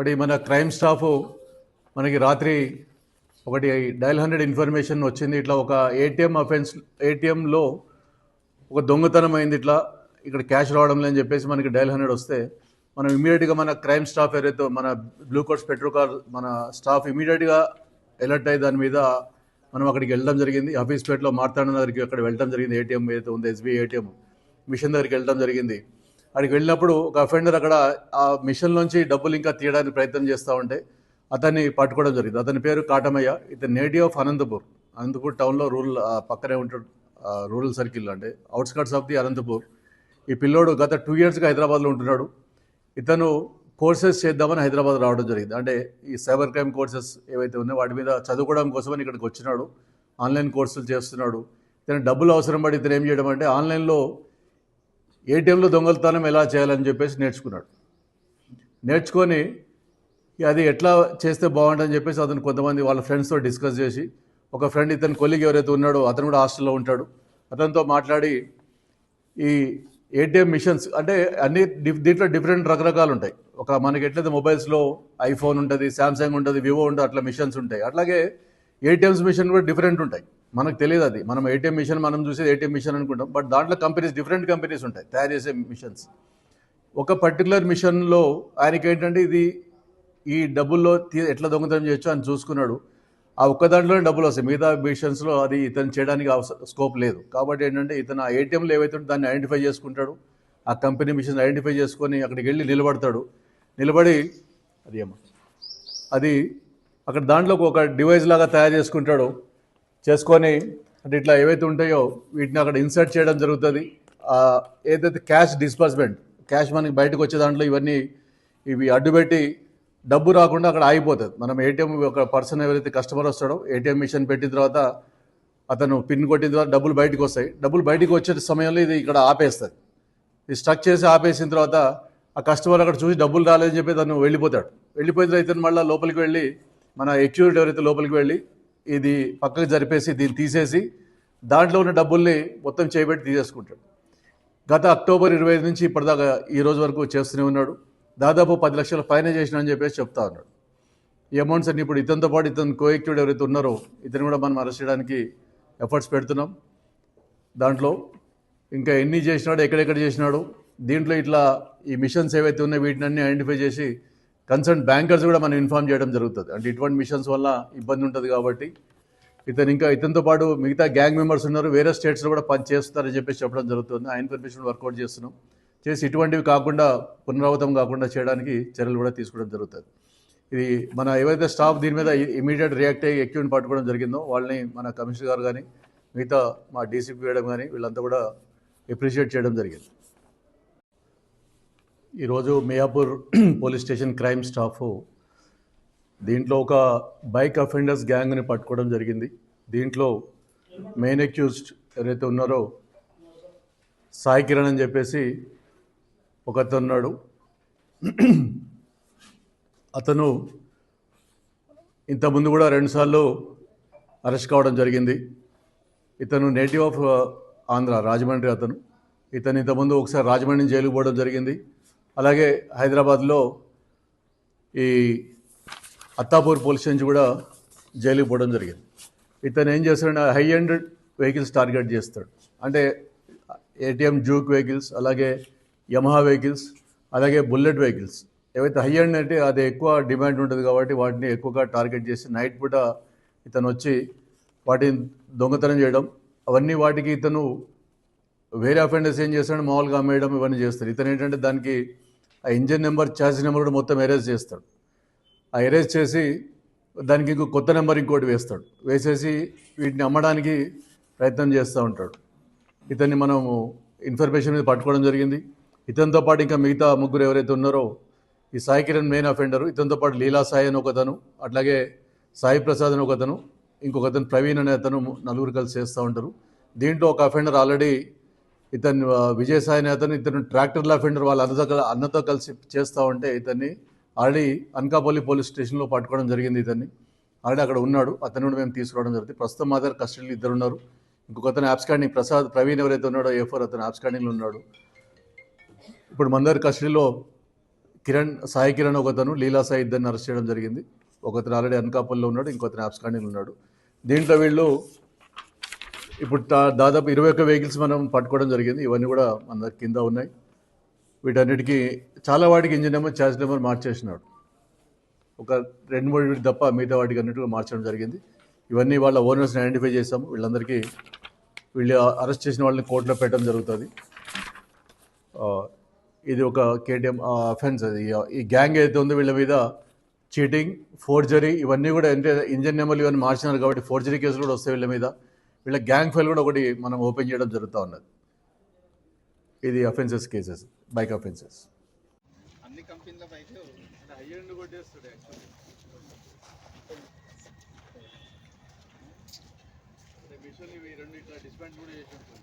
ఒకటి మన crime staff మనకి రాత్రి ఒకటి డయల్ 100 ఇన్ఫర్మేషన్ వచ్చింది. ఇట్లా ఒక ఏటీఎంలో ఒక దొంగతనం అయింది, ఇట్లా ఇక్కడ క్యాష్ రావడం లేదని చెప్పేసి మనకి డయల్ 100 వస్తే మనం ఇమీడియట్గా మన క్రైమ్ స్టాఫ్ ఏదైతే మన బ్లూ కోట్స్ పెట్రోకార్ మన స్టాఫ్ ఇమీడియట్గా అలర్ట్ అయ్యి దాని మీద మనం అక్కడికి వెళ్ళడం జరిగింది. హఫీజ్పేటలో మార్తాండ దగ్గరికి అక్కడ వెళ్ళడం జరిగింది. ఏటీఎం ఏదైతే ఉందో ఎస్బీఐ ఏటీఎం మిషన్ దగ్గరికి వెళ్ళడం జరిగింది. అక్కడికి వెళ్ళినప్పుడు ఒక అఫెండర్ అక్కడ ఆ మిషన్లోంచి డబ్బులు ఇంకా తీయడానికి ప్రయత్నం చేస్తూ ఉంటే అతన్ని పట్టుకోవడం జరిగింది. అతని పేరు కాటమయ్య. ఇతను నేటివ్ ఆఫ్ అనంతపూర్ టౌన్లో పక్కనే ఉంటాడు, రూరల్ సర్కిల్ అంటే అవుట్స్కట్స్ ఆఫ్ ది అనంతపూర్. ఈ పిల్లోడు గత 2 yearsగా హైదరాబాద్లో ఉంటున్నాడు. ఇతను కోర్సెస్ చేద్దామని హైదరాబాద్ రావడం జరిగింది. అంటే ఈ సైబర్ క్రైమ్ కోర్సెస్ ఏవైతే ఉన్నాయో వాటి మీద చదువుకోవడం కోసమని ఇక్కడికి వచ్చినాడు. ఆన్లైన్ కోర్సులు చేస్తున్నాడు. ఇతను డబ్బులు అవసరం పడి ఇతను ఏం చేయడం అంటే ఆన్లైన్లో ఏటీఎంలో దొంగతనం ఎలా చేయాలని చెప్పేసి నేర్చుకొని అది ఎట్లా చేస్తే బాగుంటుందని చెప్పేసి అతను కొంతమంది వాళ్ళ ఫ్రెండ్స్తో డిస్కస్ చేసి, ఒక ఫ్రెండ్ ఇతను కొలీగ్ ఎవరైతే ఉన్నాడో అతను కూడా హాస్టల్లో ఉంటాడు, అతనితో మాట్లాడి ఈ ఏటీఎం మిషన్స్ అంటే అన్ని దీంట్లో డిఫరెంట్ రకరకాలు ఉంటాయి. ఒక మనకి ఎట్లయితే మొబైల్స్లో ఐఫోన్ ఉంటుంది, శాంసంగ్ ఉంటుంది, వివో ఉంటుంది, అట్లా మిషన్స్ ఉంటాయి. అట్లాగే ఏటీఎంస్ మిషన్ కూడా డిఫరెంట్ ఉంటాయి. మనకు తెలియదు అది. మనం ఏటీఎం మిషన్ మనం చూసేది ఏటీఎం మిషన్ అనుకుంటాం, బట్ దాంట్లో డిఫరెంట్ కంపెనీస్ ఉంటాయి తయారు చేసే మిషన్స్. ఒక పర్టికులర్ మిషన్లో ఆయనకి ఏంటంటే ఈ డబ్బుల్లో ఎట్లా దొంగతనం చేయొచ్చు అని చూసుకున్నాడు. ఆ ఒక్క దాంట్లోనే డబ్బులు వస్తాయి, మిగతా మిషన్స్లో అది ఇతను చేయడానికి స్కోప్ లేదు. కాబట్టి ఏంటంటే ఇతను ఆ ఏటీఎంలో ఏవైతే దాన్ని ఐడెంటిఫై చేసుకుంటాడు, ఆ కంపెనీ మిషన్ ఐడెంటిఫై చేసుకొని అక్కడికి వెళ్ళి నిలబడి అది అక్కడ దాంట్లో ఒక డివైస్ లాగా తయారు చేసుకొని అంటే ఇట్లా ఏవైతే ఉంటాయో వీటిని అక్కడ ఇన్సర్ట్ చేయడం జరుగుతుంది. ఏదైతే క్యాష్ డిస్బర్స్మెంట్, క్యాష్ మనకి బయటకు వచ్చే దాంట్లో ఇవి అడ్డుపెట్టి డబ్బు రాకుండా అక్కడ ఆగిపోతుంది. మనం ఏటీఎం ఒక పర్సన్ ఎవరైతే కస్టమర్ వస్తాడో ఏటీఎం మిషన్ పెట్టిన తర్వాత అతను పిన్ కొట్టిన తర్వాత డబ్బులు బయటకు వస్తాయి. డబ్బులు బయటకు వచ్చే సమయంలో ఇది ఇక్కడ ఆపేస్తుంది. ఇది స్ట్రక్ చేసి ఆపేసిన తర్వాత ఆ కస్టమర్ అక్కడ చూసి డబ్బులు రాలేదని చెప్పి తను వెళ్ళిపోయిన తర్వాత ఇతను మళ్ళీ లోపలికి వెళ్ళి మన ఎక్యూరిటీ ఎవరైతే లోపలికి వెళ్ళి ఇది పక్కకు జరిపేసి దీన్ని తీసేసి దాంట్లో ఉన్న డబ్బుల్ని మొత్తం చేయబెట్టి తీసేసుకుంటాడు. గత అక్టోబర్ 25 నుంచి ఇప్పటిదాకా ఈ రోజు వరకు చేస్తూనే ఉన్నాడు. దాదాపు 10 లక్షల ఫైన్ చేసిన అని చెప్పేసి చెప్తా ఉన్నాడు. ఈ అమౌంట్స్ అన్ని ఇప్పుడు ఇతనితో పాటు ఇతను కోఎక్యూడ్ ఎవరైతే ఉన్నారో ఇతను కూడా మనం అరెస్ట్ చేయడానికి ఎఫర్ట్స్ పెడుతున్నాం. దాంట్లో ఇంకా ఎన్ని చేసినాడు, ఎక్కడెక్కడ చేసినాడు, దీంట్లో ఇట్లా ఈ మిషన్స్ ఏవైతే ఉన్నాయో వీటిని అన్ని ఐడెంటిఫై చేసి కన్సర్న్ బ్యాంకర్స్ కూడా మనం ఇన్ఫార్మ్ చేయడం జరుగుతుంది. అంటే ఇటువంటి మిషన్స్ వల్ల ఇబ్బంది ఉంటుంది కాబట్టి ఇతనితో పాటు మిగతా గ్యాంగ్ మెంబర్స్ ఉన్నారు, వేరే స్టేట్స్లో కూడా పని చేస్తారని చెప్పేసి చెప్పడం జరుగుతుంది. ఆ ఇన్ఫర్మేషన్ వర్కౌట్ చేస్తున్నాం. చేసి ఇటువంటివి కాకుండా పునరావృతం కాకుండా చేయడానికి చర్యలు కూడా తీసుకోవడం జరుగుతుంది. ఇది మన ఏవైతే స్టాఫ్ దీని మీద ఇమీడియట్ రియాక్ట్ అయ్యి ఎక్యూని పట్టుకోవడం జరిగిందో వాళ్ళని మన కమిషనర్ గారు కానీ మిగతా మా డీసీపీ వేయడం కానీ వీళ్ళంతా కూడా అప్రిషియేట్ చేయడం జరిగింది. ఈరోజు Miyapur police station crime staff దీంట్లో ఒక బైక్ అఫెండర్స్ గ్యాంగ్ని పట్టుకోవడం జరిగింది. దీంట్లో మెయిన్ అక్యూజ్డ్ ఎవరైతే ఉన్నారో సాయి కిరణ్ అని చెప్పేసి ఒకతను ఉన్నాడు. అతను ఇంతకుముందు కూడా 2 సార్లు అరెస్ట్ కావడం జరిగింది. ఇతను నేటివ్ ఆఫ్ ఆంధ్ర, రాజమండ్రి. ఇతను ఇంతకుముందు ఒకసారి రాజమండ్రి జైలుకు పోవడం జరిగింది. అలాగే హైదరాబాద్లో ఈ అత్తాపూర్ పోలీస్ నుంచి కూడా జైలుకు పోవడం జరిగింది. ఇతను ఏం చేస్తాడంటే హై ఎండ్ వెహికల్స్ టార్గెట్ చేస్తాడు. అంటే ఏటీఎం జూక్ వెహికల్స్, అలాగే యమహా వెహికల్స్, అలాగే బుల్లెట్ వెహికల్స్ ఏవైతే హై ఎండ్ అంటే అది ఎక్కువ డిమాండ్ ఉంటుంది కాబట్టి వాటిని ఎక్కువగా టార్గెట్ చేసి నైట్ పూట ఇతను వచ్చి వాటిని దొంగతనం చేయడం, వాటికి ఇతను వేరే అఫెండర్స్ ఏం చేస్తాడు మామూలుగా అమ్మేయడం ఇవన్నీ చేస్తాడు. ఇతను ఏంటంటే దానికి ఆ ఇంజన్ నెంబర్, ఛాసిస్ నెంబర్ కూడా మొత్తం ఎరేజ్ చేస్తాడు. ఆ ఎరేజ్ చేసి దానికి కొత్త నెంబర్ ఇంకోటి వేసేసి వీటిని అమ్మడానికి ప్రయత్నం చేస్తూ ఉంటాడు. ఇతన్ని మనము ఇన్ఫర్మేషన్ మీద పట్టుకోవడం జరిగింది. ఇతనితో పాటు ఇంకా మిగతా 3 ఎవరైతే ఉన్నారో ఈ సాయి కిరణ్ మెయిన్ అఫెండరు, ఇతనితో పాటు లీలా సాయి అని ఒకతను, అట్లాగే సాయి ప్రసాద్ అని ఒకతను, ఇంకొకతను ప్రవీణ్ అనే అతను, 4 కలిసి చేస్తూ ఉంటారు. దీంట్లో ఒక అఫెండర్ ఆల్రెడీ ఇతను విజయసాయి అనే ఇతను ట్రాక్టర్ల అఫెండర్ వాళ్ళ అన్నతో కలిసి చేస్తూ ఉంటే ఇతన్ని ఆల్రెడీ అనకాపల్లి పోలీస్ స్టేషన్లో పట్టుకోవడం జరిగింది. ఇతన్ని ఆల్రెడీ అక్కడ ఉన్నాడు. అతను కూడా మేము తీసుకురావడం జరుగుతుంది. ప్రస్తుతం మా దగ్గర కస్టడీలో 2 ఉన్నారు. ఇంకొకతను యాబ్స్కాండింగ్ ప్రవీణ్ ఎవరైతే ఉన్నాడో A4 అతను యాబ్స్కాండింగ్లో ఉన్నాడు. ఇప్పుడు మన దగ్గర కస్టడీలో సాయి కిరణ్ ఒకతను, లీలా సాయి ఇద్దరిని అరెస్ట్ చేయడం జరిగింది. ఒకతను ఆల్రెడీ అనకాపల్లిలో ఉన్నాడు, ఇంకొతను యాబ్స్కాండింగ్లో ఉన్నాడు. దీంట్లో వీళ్ళు ఇప్పుడు దాదాపు 21 వెహికల్స్ మనం పట్టుకోవడం జరిగింది. ఇవన్నీ కూడా మన దగ్గర కింద ఉన్నాయి. వీటన్నిటికీ చాలా వాటికి ఇంజిన్ నెంబర్, ఛార్జ్ నెంబర్ మార్చేసినాడు. ఒక 2-3 తప్ప మిగతా వాటికి అన్నిటిగా మార్చడం జరిగింది. ఇవన్నీ వాళ్ళ ఓనర్స్ని ఐడెంటిఫై చేసాము. వీళ్ళందరికీ వీళ్ళు అరెస్ట్ చేసిన వాళ్ళని కోర్టులో పెట్టడం జరుగుతుంది. ఇది ఒక కేటీఎం అఫెన్స్. అది ఈ గ్యాంగ్ ఏదైతే ఉందో వీళ్ళ మీద చీటింగ్, ఫోర్జరీ ఇవన్నీ కూడా అంటే ఇంజన్ నెంబర్లు ఇవన్నీ మార్చినారు కాబట్టి ఫోర్జరీ కేసులు కూడా వస్తాయి వీళ్ళ మీద. వీళ్ళ గ్యాంగ్ ఫైల్ కూడా ఒకటి మనం ఓపెన్ చేయడం జరుగుతూ ఉన్నది. ఇది అఫెన్సెస్ కేసెస్, బైక్ అఫెన్సెస్. అన్ని కంపెనీల బైక్ హై ఎండ్ కొట్టేస్తుంది యాక్చువల్లీ. మిషన్ ఇవి రెండు ఇట్లా డిస్పాండ్ కూడా చేసి ఉంటుంది.